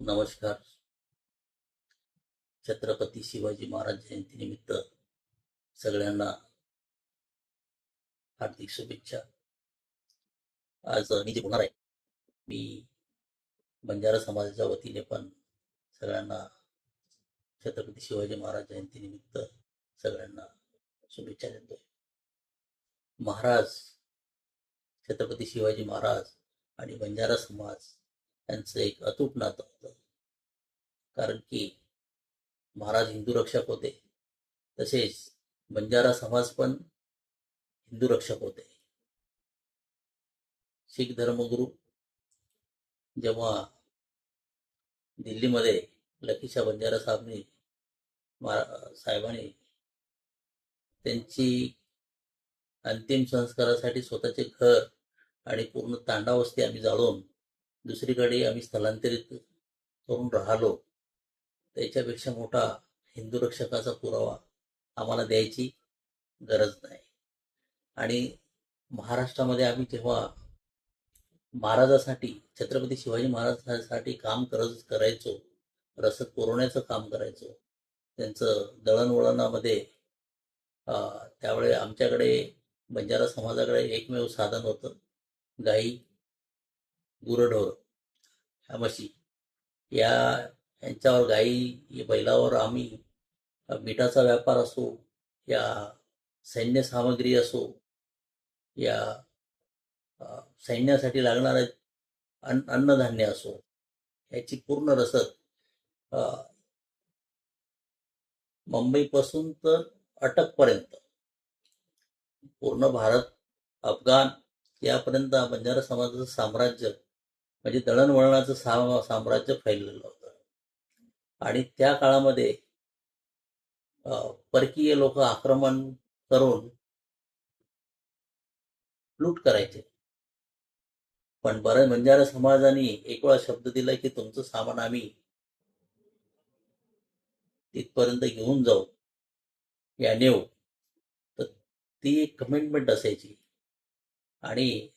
नमस्कार. छत्रपती शिवाजी महाराज जयंतीनिमित्त सगळ्यांना हार्दिक शुभेच्छा. आज मी जे बोलणार आहे, मी बंजारा समाजाच्या वतीने पण सगळ्यांना छत्रपती शिवाजी महाराज जयंतीनिमित्त सगळ्यांना शुभेच्छा देतोय. महाराज छत्रपती शिवाजी महाराज आणि बंजारा समाज यांचं एक अतूट नातं होतं. कारण की महाराज हिंदू रक्षक होते, तसेच बंजारा समाज पण हिंदू रक्षक होते. शीख धर्मगुरू जेव्हा दिल्लीमध्ये लखीशा बंजारा साहेबांनी त्यांची अंतिम संस्कारासाठी स्वतःचे घर आणि पूर्ण तांडा वस्ती आम्ही जाळून दुसरीकडे आम्ही स्थलांतरित करून राहिलो, त्याच्यापेक्षा मोठा हिंदू रक्षकाचा पुरावा आम्हाला द्यायची गरज नाही. आणि महाराष्ट्रामध्ये आम्ही जेव्हा महाराजासाठी, छत्रपती शिवाजी महाराजांसाठी काम करायचो, रसद पुरवण्याचं काम करायचो, त्यांचं दळणवळणामध्ये त्यावेळे आमच्याकडे बंजारा समाजाकडे एकमेव साधन होतं, गाई, गुरढोर, म्हशी. यांच्यावर गाई बैलावर आम्ही मिठाचा व्यापार असो, या सैन्य सामग्री असो, या सैन्यासाठी लागणारे अन्नधान्य असो, याची पूर्ण रसद मुंबईपासून तर अटकपर्यंत पूर्ण भारत, अफगाण यापर्यंत बंजारा समाजाचं साम्राज्य म्हणजे दळणवळणाचं साम्राज्य फैललेलं होतं. आणि त्या काळामध्ये परकीय लोक आक्रमण करून लूट करायचे. पण बंजारा समाजाने एक वेळा शब्द दिला की तुमचं सामान आम्ही तिथपर्यंत घेऊन जाऊ या नेऊ. तर ती एक कमिटमेंट असायची. आणि